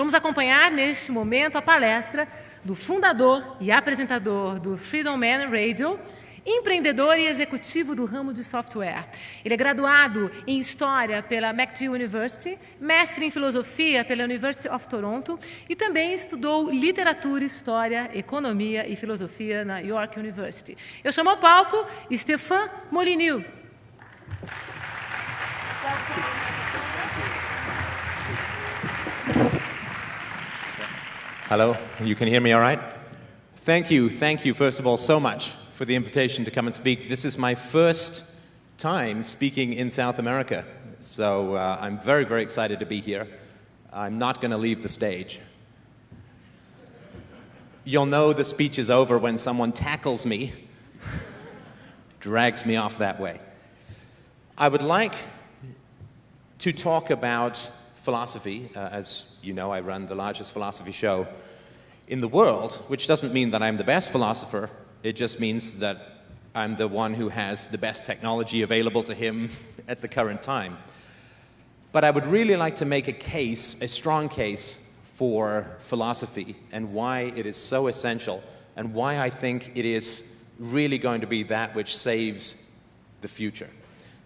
vamos acompanhar neste momento a palestra do fundador e apresentador do Feedomain Radio, empreendedor e executivo do ramo de software. Ele é graduado em História pela McGill University, Mestre em Filosofia pela University of Toronto e também estudou Literatura, História, Economia e Filosofia na York University. Eu chamo ao palco Stefan Molyneux. Hello, you can hear me all right? Thank you, first of all, so much for the invitation to come and speak. This is my first time speaking in South America, so I'm very, very excited to be here. I'm not going to leave the stage. You'll know the speech is over when someone tackles me, drags me off that way. I would like to talk about philosophy. As you know, I run the largest philosophy show in the world, which doesn't mean that I'm the best philosopher. It just means that I'm the one who has the best technology available to him at the current time. But I would really like to make a case, a strong case, for philosophy and why it is so essential and why I think it is really going to be that which saves the future.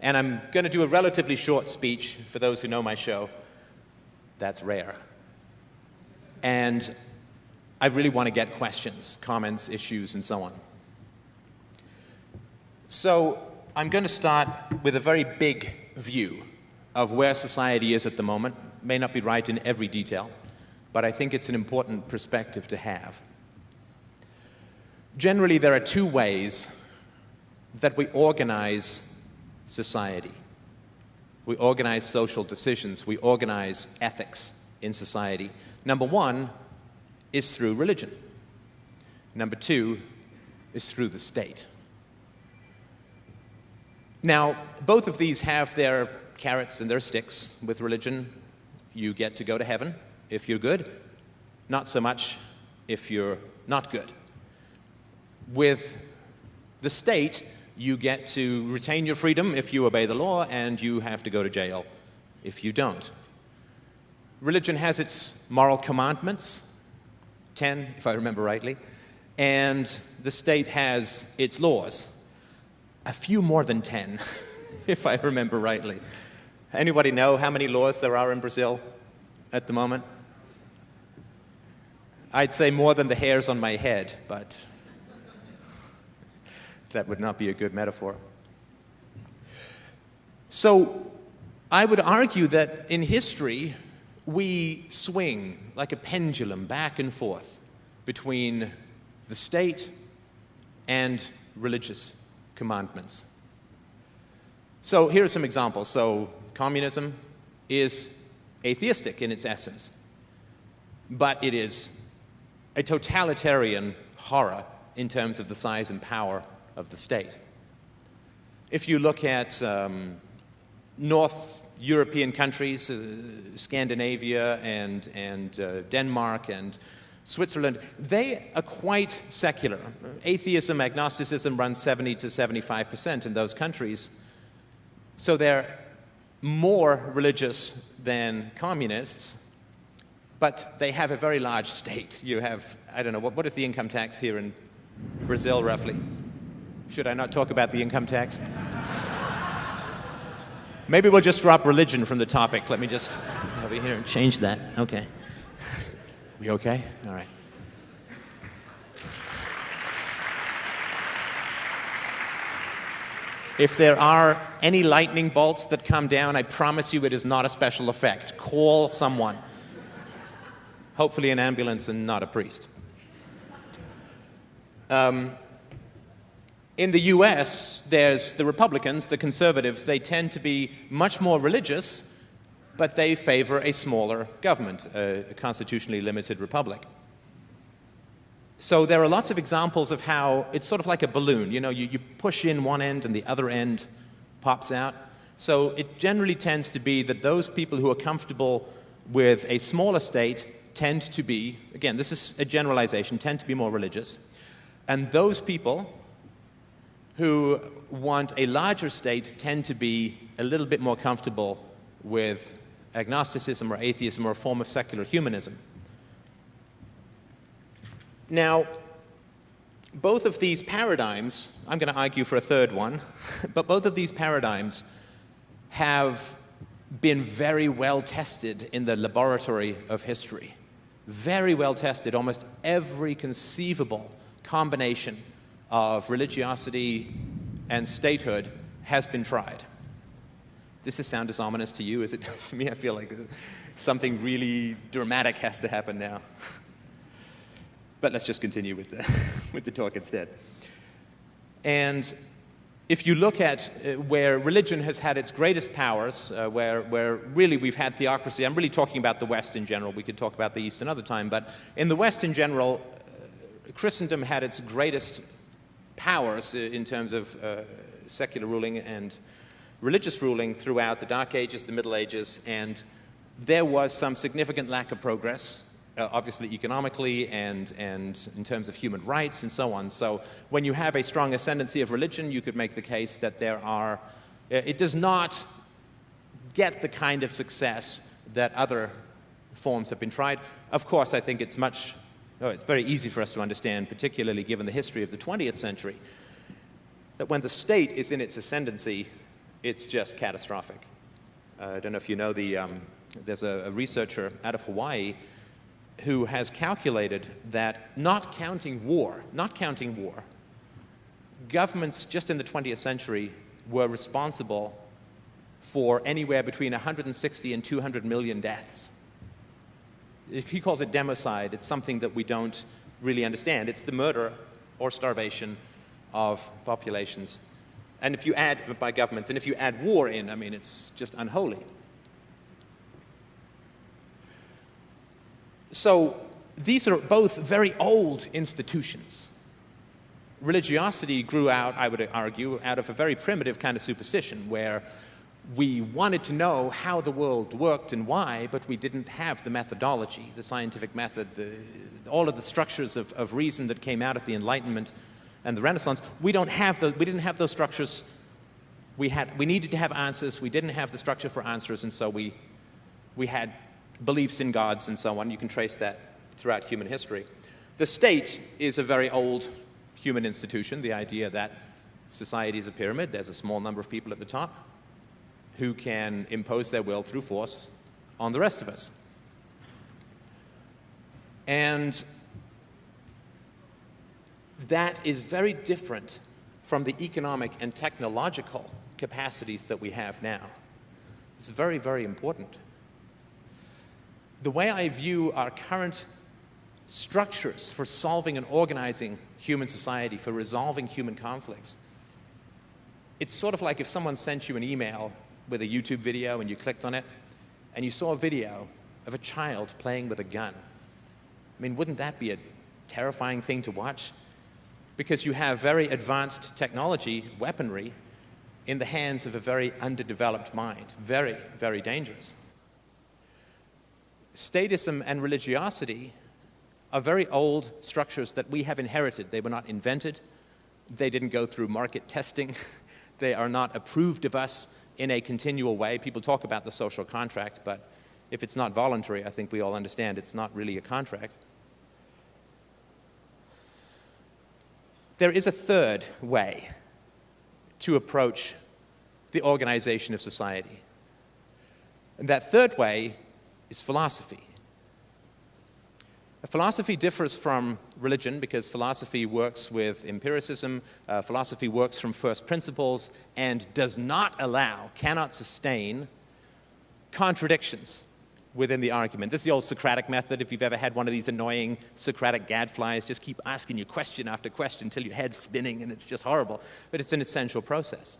And I'm going to do a relatively short speech for those who know my show. That's rare. And I really want to get questions, comments, issues, and so on. So I'm going to start with a very big view of where society is at the moment. May not be right in every detail, but I think it's an important perspective to have. Generally, there are two ways that we organize society. We organize social decisions. We organize ethics in society. Number one is through religion. Number two is through the state. Now, both of these have their carrots and their sticks. With religion, you get to go to heaven if you're good, not so much if you're not good. With the state, you get to retain your freedom if you obey the law, and you have to go to jail if you don't. Religion has its moral commandments, 10, if I remember rightly, and the state has its laws, a few more than 10, if I remember rightly. Anybody know how many laws there are in Brazil at the moment? I'd say more than the hairs on my head, but that would not be a good metaphor. So I would argue that in history, we swing like a pendulum back and forth between the state and religious commandments. So here are some examples. So communism is atheistic in its essence, but it is a totalitarian horror in terms of the size and power of the state. If you look at North European countries, Scandinavia and Denmark and Switzerland, they are quite secular. Atheism, agnosticism runs 70 to 75% in those countries. So they're more religious than communists, but they have a very large state. You have, I don't know, what is the income tax here in Brazil, roughly? Should I not talk about the income tax? Maybe we'll just drop religion from the topic. Let me just over here and change that. Okay. We okay? All right. If there are any lightning bolts that come down, I promise you it is not a special effect. Call someone. Hopefully an ambulance and not a priest. In the US, there's the Republicans, the conservatives. They tend to be much more religious, but they favor a smaller government, a constitutionally limited republic. So there are lots of examples of how it's sort of like a balloon. You know, you push in one end and the other end pops out. So it generally tends to be that those people who are comfortable with a smaller state tend to be, again, this is a generalization, tend to be more religious. And those people who want a larger state tend to be a little bit more comfortable with agnosticism or atheism or a form of secular humanism. Now, both of these paradigms, I'm going to argue for a third one, but both of these paradigms have been very well tested in the laboratory of history. Very well tested. Almost every conceivable combination of religiosity and statehood has been tried. Does this sound as ominous to you as it does to me? I feel like something really dramatic has to happen now. But let's just continue with the talk instead. And if you look at where religion has had its greatest powers, where really we've had theocracy, I'm really talking about the West in general. We could talk about the East another time, but in the West in general, Christendom had its greatest powers in terms of secular ruling and religious ruling throughout the Dark Ages, the Middle Ages, and there was some significant lack of progress, obviously economically and in terms of human rights and so on. So when you have a strong ascendancy of religion, you could make the case that it does not get the kind of success that other forms have been tried. Of course, I think it's very easy for us to understand, particularly given the history of the 20th century, that when the state is in its ascendancy, it's just catastrophic. I don't know if you know there's a researcher out of Hawaii who has calculated that not counting war, governments just in the 20th century were responsible for anywhere between 160 and 200 million deaths. He calls it democide. It's something that we don't really understand. It's the murder or starvation of populations. And if you add, by governments, and if you add war in, I mean, it's just unholy. So these are both very old institutions. Religiosity grew out, I would argue, out of a very primitive kind of superstition where we wanted to know how the world worked and why, but we didn't have the methodology, the scientific method, all of the structures of reason that came out of the Enlightenment and the Renaissance. We didn't have those structures. We needed to have answers. We didn't have the structure for answers, and so we had beliefs in gods and so on. You can trace that throughout human history. The state is a very old human institution, the idea that society is a pyramid. There's a small number of people at the top who can impose their will through force on the rest of us. And that is very different from the economic and technological capacities that we have now. It's very, very important. The way I view our current structures for solving and organizing human society, for resolving human conflicts, it's sort of like if someone sent you an email with a YouTube video and you clicked on it and you saw a video of a child playing with a gun. I mean, wouldn't that be a terrifying thing to watch? Because you have very advanced technology, weaponry, in the hands of a very underdeveloped mind. Very, very dangerous. Statism and religiosity are very old structures that we have inherited. They were not invented. They didn't go through market testing. They are not approved of us in a continual way. People talk about the social contract, but if it's not voluntary, I think we all understand it's not really a contract. There is a third way to approach the organization of society. And that third way is philosophy. Philosophy differs from religion because philosophy works with empiricism, philosophy works from first principles, and does not allow, cannot sustain contradictions within the argument. This is the old Socratic method. If you've ever had one of these annoying Socratic gadflies, just keep asking you question after question until your head's spinning and it's just horrible. But it's an essential process.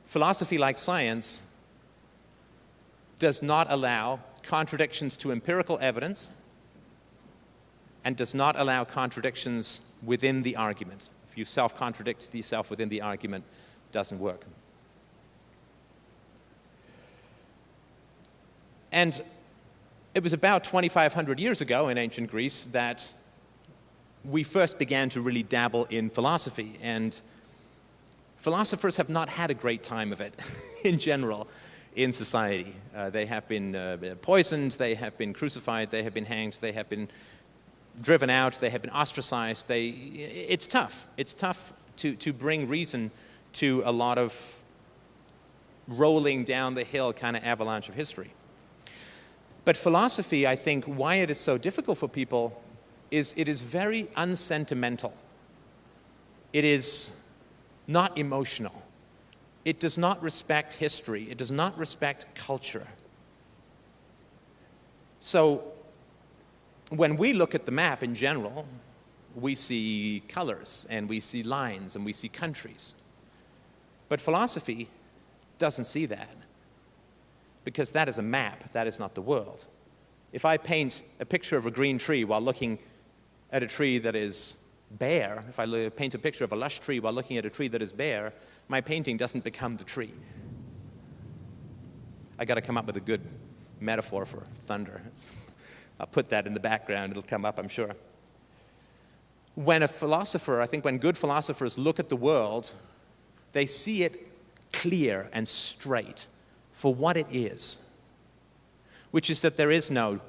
Philosophy, like science, does not allow contradictions to empirical evidence and does not allow contradictions within the argument. If you self-contradict yourself within the argument, it doesn't work. And it was about 2,500 years ago in ancient Greece that we first began to really dabble in philosophy. And philosophers have not had a great time of it in general in society. They have been poisoned, they have been crucified, they have been hanged, they have been driven out, they have been ostracized. It's tough. It's tough to bring reason to a lot of rolling down the hill kind of avalanche of history. But philosophy, I think, why it is so difficult for people is it is very unsentimental. It is not emotional. It does not respect history. It does not respect culture. So when we look at the map in general, we see colors and we see lines and we see countries. But philosophy doesn't see that, because that is a map, that is not the world. If I paint a picture of a green tree while looking at a tree that is bare, if I paint a picture of a lush tree while looking at a tree that is bare, my painting doesn't become the tree. I got to come up with a good metaphor for thunder. I'll put that in the background, it'll come up, I'm sure. When a philosopher, I think when good philosophers look at the world, they see it clear and straight for what it is, which is that there is no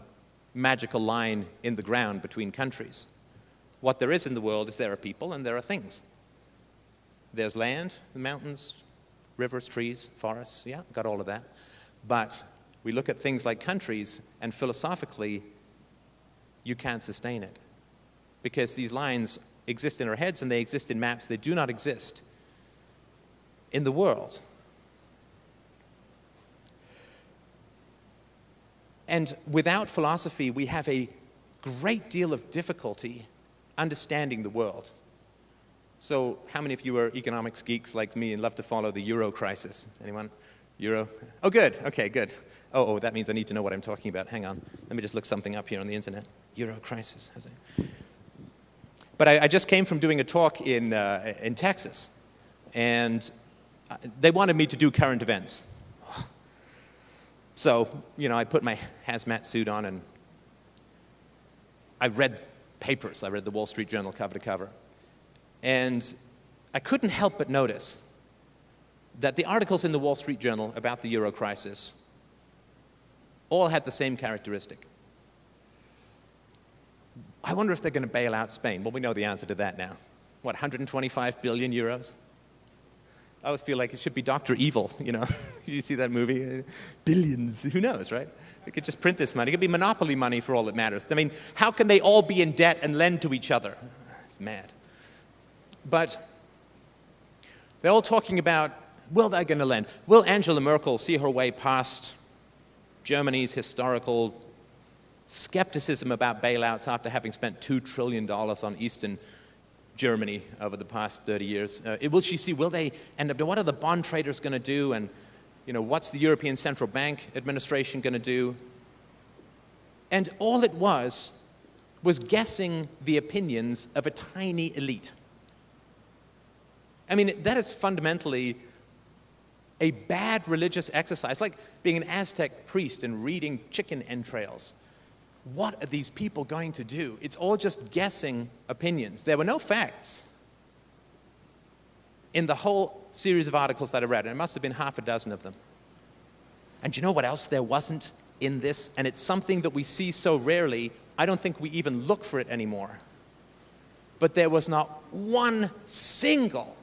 magical line in the ground between countries. What there is in the world is there are people and there are things. There's land, the mountains, rivers, trees, forests, yeah, got all of that. But we look at things like countries, and philosophically, you can't sustain it. Because these lines exist in our heads and they exist in maps. They do not exist in the world. And without philosophy, we have a great deal of difficulty understanding the world. So how many of you are economics geeks like me and love to follow the Euro crisis? Anyone? Euro? Oh, good. Okay, good. Oh, that means I need to know what I'm talking about. Hang on. Let me just look something up here on the internet. Euro crisis. But I just came from doing a talk in Texas, and they wanted me to do current events. So, I put my hazmat suit on, and I read papers. I read the Wall Street Journal cover to cover. And I couldn't help but notice that the articles in the Wall Street Journal about the Euro crisis all had the same characteristic. I wonder if they're going to bail out Spain. Well, we know the answer to that now. What, 125 billion euros? I always feel like it should be Dr. Evil, You see that movie? Billions, who knows, right? They could just print this money. It could be monopoly money for all that matters. I mean, how can they all be in debt and lend to each other? It's mad. But they're all talking about, will they going to lend? Will Angela Merkel see her way past Germany's historical skepticism about bailouts after having spent $2 trillion on Eastern Germany over the past 30 years? Will they end up, what are the bond traders going to do? And, what's the European Central Bank administration going to do? And all it was guessing the opinions of a tiny elite. I mean, that is fundamentally a bad religious exercise, like being an Aztec priest and reading chicken entrails. What are these people going to do? It's all just guessing opinions. There were no facts in the whole series of articles that I read, and it must have been half a dozen of them. And do you know what else there wasn't in this? And it's something that we see so rarely, I don't think we even look for it anymore. But there was not one single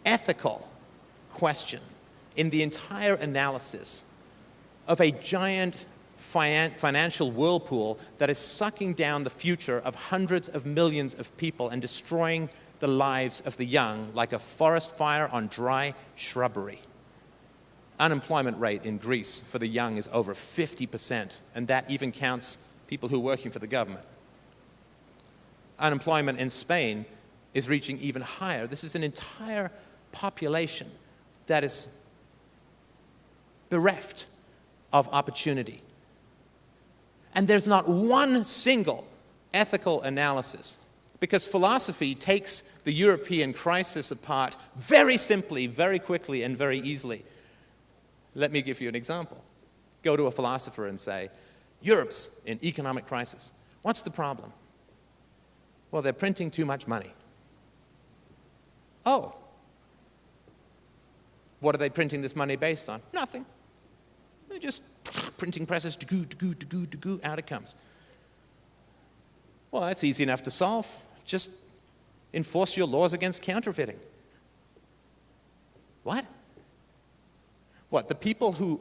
ethical question in the entire analysis of a giant financial whirlpool that is sucking down the future of hundreds of millions of people and destroying the lives of the young like a forest fire on dry shrubbery. Unemployment rate in Greece for the young is over 50%, and that even counts people who are working for the government. Unemployment in Spain is reaching even higher. This is an entire population that is bereft of opportunity. And there's not one single ethical analysis, because philosophy takes the European crisis apart very simply, very quickly, and very easily. Let me give you an example. Go to a philosopher and say, Europe's in economic crisis. What's the problem? Well, they're printing too much money. Oh. What are they printing this money based on? Nothing. They're just printing presses, out it comes. Well, that's easy enough to solve. Just enforce your laws against counterfeiting. What? What, the people who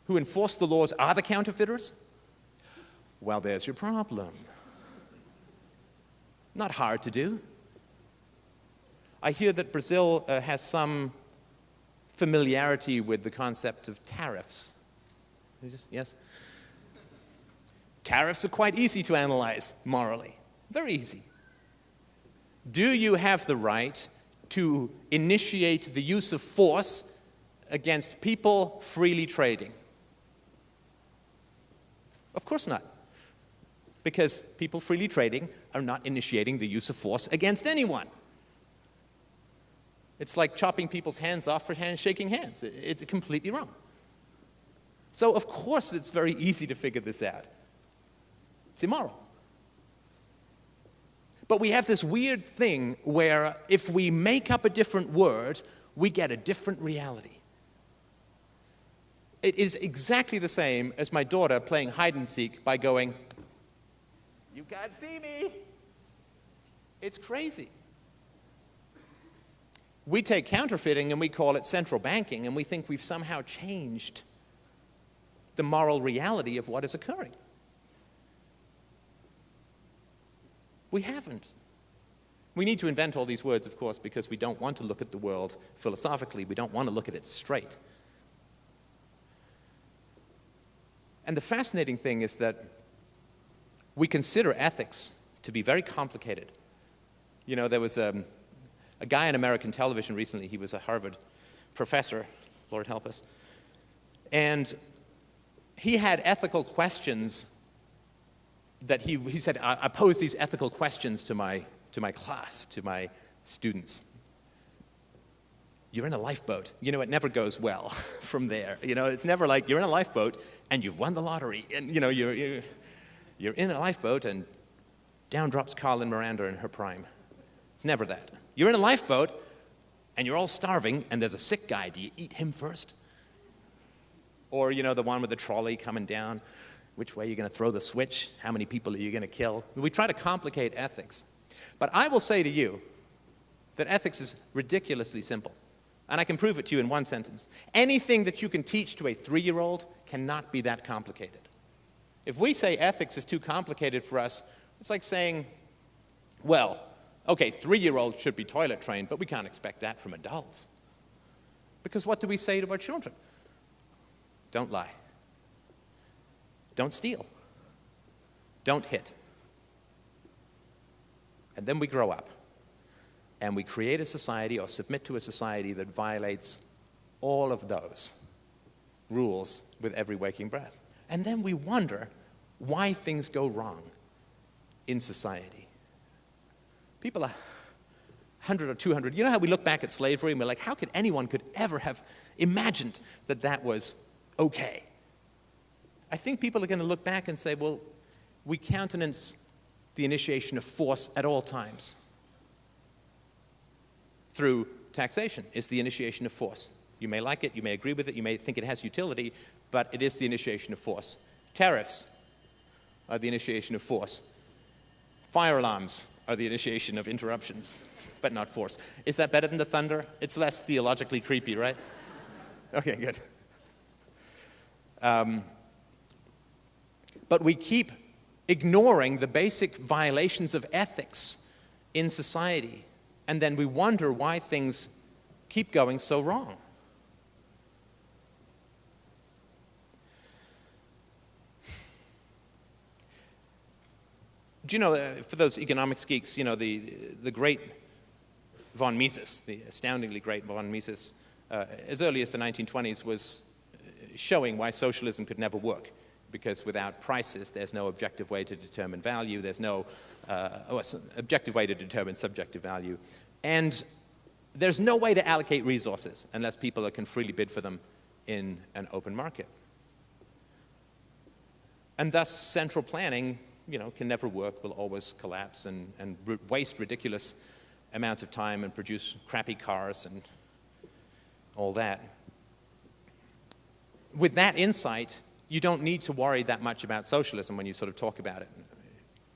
enforce the laws are the counterfeiters? Well, there's your problem. Not hard to do. I hear that Brazil has some familiarity with the concept of tariffs. Yes? Tariffs are quite easy to analyze morally. Very easy. Do you have the right to initiate the use of force against people freely trading? Of course not. Because people freely trading are not initiating the use of force against anyone. It's like chopping people's hands off for shaking hands. It's completely wrong. So, of course, it's very easy to figure this out. It's immoral. But we have this weird thing where if we make up a different word, we get a different reality. It is exactly the same as my daughter playing hide-and-seek by going, "You can't see me." It's crazy. We take counterfeiting and we call it central banking, and we think we've somehow changed the moral reality of what is occurring. We haven't. We need to invent all these words, of course, because we don't want to look at the world philosophically. We don't want to look at it straight. And the fascinating thing is that we consider ethics to be very complicated. You know, there was a guy on American television recently. He was a Harvard professor, Lord help us. And he had ethical questions that he said, I pose these ethical questions to my class, to my students. You're in a lifeboat. You know, it never goes well from there. You know, it's never like you're in a lifeboat and you've won the lottery. And, you know, you're in a lifeboat and down drops Carlin Miranda in her prime. It's never that. You're in a lifeboat and you're all starving and there's a sick guy. Do you eat him first? Or, you know, the one with the trolley coming down. Which way are you going to throw the switch? How many people are you going to kill? We try to complicate ethics. But I will say to you that ethics is ridiculously simple. And I can prove it to you in one sentence. Anything that you can teach to a 3-year-old cannot be that complicated. If we say ethics is too complicated for us, it's like saying, well, okay, 3-year-olds should be toilet trained, but we can't expect that from adults. Because what do we say to our children? Don't lie. Don't steal. Don't hit. And then we grow up. And we create a society or submit to a society that violates all of those rules with every waking breath. And then we wonder why things go wrong in society. People are 100 or 200. You know how we look back at slavery and we're like, how could anyone could ever have imagined that that was okay? I think people are going to look back and say, well, we countenance the initiation of force at all times. Through taxation is the initiation of force. You may like it, you may agree with it, you may think it has utility, but it is the initiation of force. Tariffs are the initiation of force. Fire alarms are the initiation of interruptions, but not force. Is that better than the thunder? It's less theologically creepy, right? Okay, good. But we keep ignoring the basic violations of ethics in society. And then we wonder why things keep going so wrong. Do you know, for those economics geeks, you know, the great von Mises, the astoundingly great von Mises, as early as the 1920s was showing why socialism could never work. Because without prices, there's no objective way to determine value. There's no objective way to determine subjective value. And there's no way to allocate resources unless people can freely bid for them in an open market. And thus, central planning, you know, can never work, will always collapse and waste ridiculous amounts of time and produce crappy cars and all that. With that insight, you don't need to worry that much about socialism when you sort of talk about it.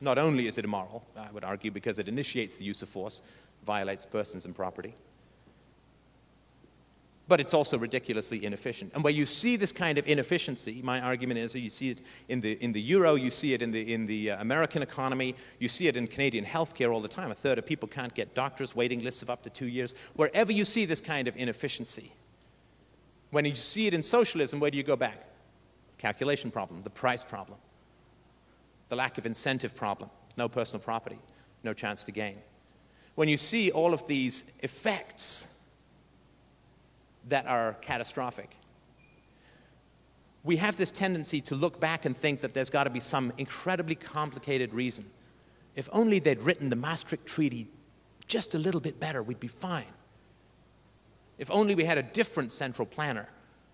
Not only is it immoral, I would argue, because it initiates the use of force, violates persons and property, but it's also ridiculously inefficient. And where you see this kind of inefficiency, my argument is that you see it in the euro, you see it in the American economy, you see it in Canadian healthcare all the time. A third of people can't get doctors, waiting lists of up to 2 years. Wherever you see this kind of inefficiency, when you see it in socialism, where do you go back? Calculation problem, the price problem, the lack of incentive problem, no personal property, no chance to gain. When you see all of these effects that are catastrophic, we have this tendency to look back and think that there's got to be some incredibly complicated reason. If only they'd written the Maastricht Treaty just a little bit better, we'd be fine. If only we had a different central planner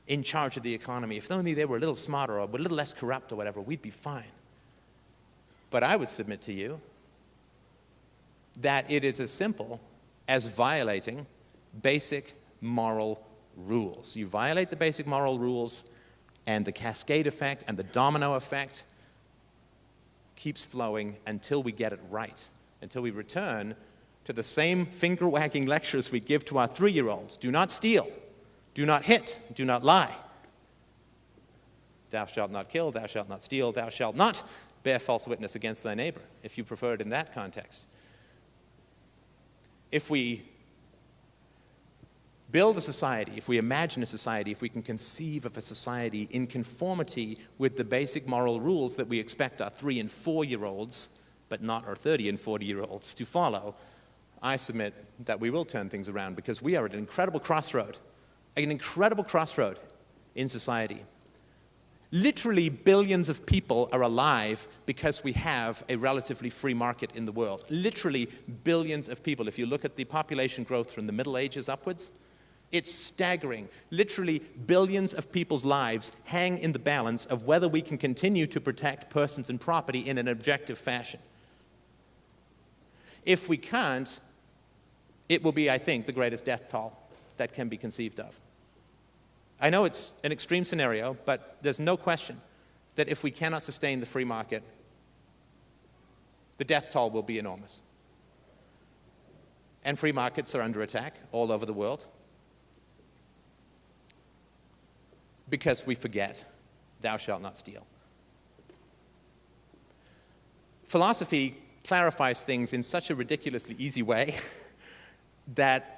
in charge of the economy, if only they were a little smarter or a little less corrupt or whatever, we'd be fine. But I would submit to you that it is as simple as violating basic moral rules. You violate the basic moral rules, and the cascade effect and the domino effect keeps flowing until we get it right, until we return to the same finger-wagging lectures we give to our 3-year-olds. Do not steal. Do not hit. Do not lie. Thou shalt not kill. Thou shalt not steal. Thou shalt not bear false witness against thy neighbor, if you prefer it in that context. If we build a society, if we imagine a society, if we can conceive of a society in conformity with the basic moral rules that we expect our 3- and 4-year-olds, but not our 30- and 40-year-olds to follow, I submit that we will turn things around, because we are at an incredible crossroad in society. Literally billions of people are alive because we have a relatively free market in the world. Literally billions of people. If you look at the population growth from the Middle Ages upwards, it's staggering. Literally billions of people's lives hang in the balance of whether we can continue to protect persons and property in an objective fashion. If we can't, it will be, I think, the greatest death toll that can be conceived of. I know it's an extreme scenario, but there's no question that if we cannot sustain the free market, the death toll will be enormous. And free markets are under attack all over the world because we forget, thou shalt not steal. Philosophy clarifies things in such a ridiculously easy way that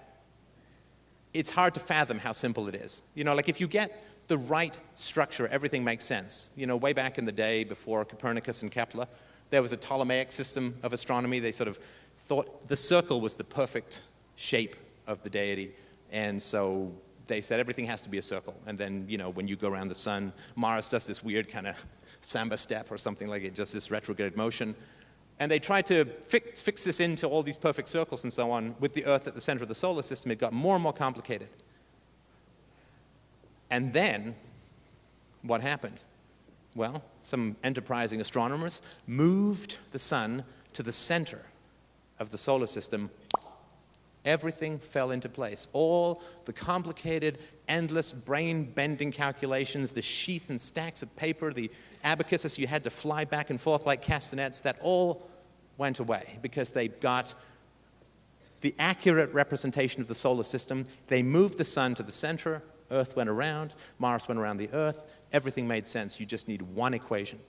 it's hard to fathom how simple it is. You know, like if you get the right structure, everything makes sense. You know, way back in the day before Copernicus and Kepler, there was a Ptolemaic system of astronomy. They sort of thought the circle was the perfect shape of the deity. And so they said everything has to be a circle. And then, you know, when you go around the sun, Mars does this weird kind of samba step or something like it, just this retrograde motion. And they tried to fix this into all these perfect circles and so on. With the Earth at the center of the solar system, it got more and more complicated. And then, what happened? Well, some enterprising astronomers moved the sun to the center of the solar system. Everything fell into place. All the complicated, endless, brain-bending calculations, the sheets and stacks of paper, the abacuses you had to fly back and forth like castanets, that all went away because they got the accurate representation of the solar system. They moved the sun to the center. Earth went around. Mars went around the Earth. Everything made sense. You just need one equation.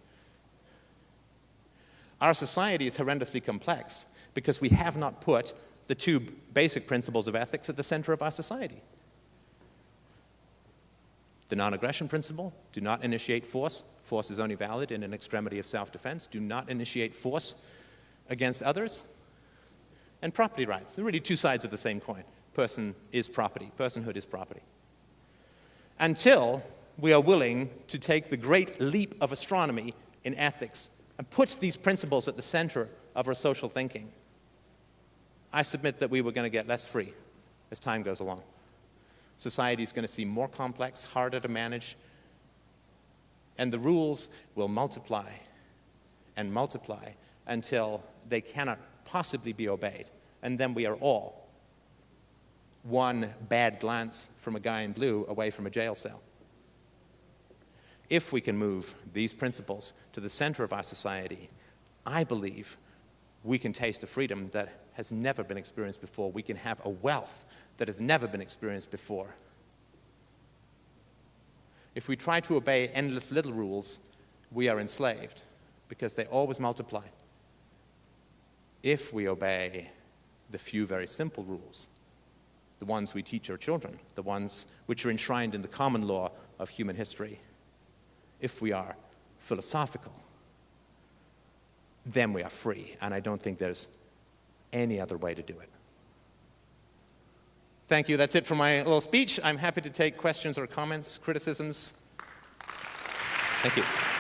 Our society is horrendously complex because we have not put the 2 basic principles of ethics at the center of our society. The non-aggression principle: do not initiate force. Force is only valid in an extremity of self-defense. Do not initiate force against others. And property rights. They're really 2 sides of the same coin. Person is property. Personhood is property. Until we are willing to take the great leap of astronomy in ethics and put these principles at the center of our social thinking, I submit that we were going to get less free as time goes along. Society is going to seem more complex, harder to manage, and the rules will multiply and multiply until they cannot possibly be obeyed. And then we are all one bad glance from a guy in blue away from a jail cell. If we can move these principles to the center of our society, I believe we can taste a freedom that has never been experienced before. We can have a wealth that has never been experienced before. If we try to obey endless little rules, we are enslaved because they always multiply. If we obey the few very simple rules, the ones we teach our children, the ones which are enshrined in the common law of human history, if we are philosophical, then we are free, and I don't think there's any other way to do it. Thank you. That's it for my little speech. I'm happy to take questions or comments, criticisms. Thank you.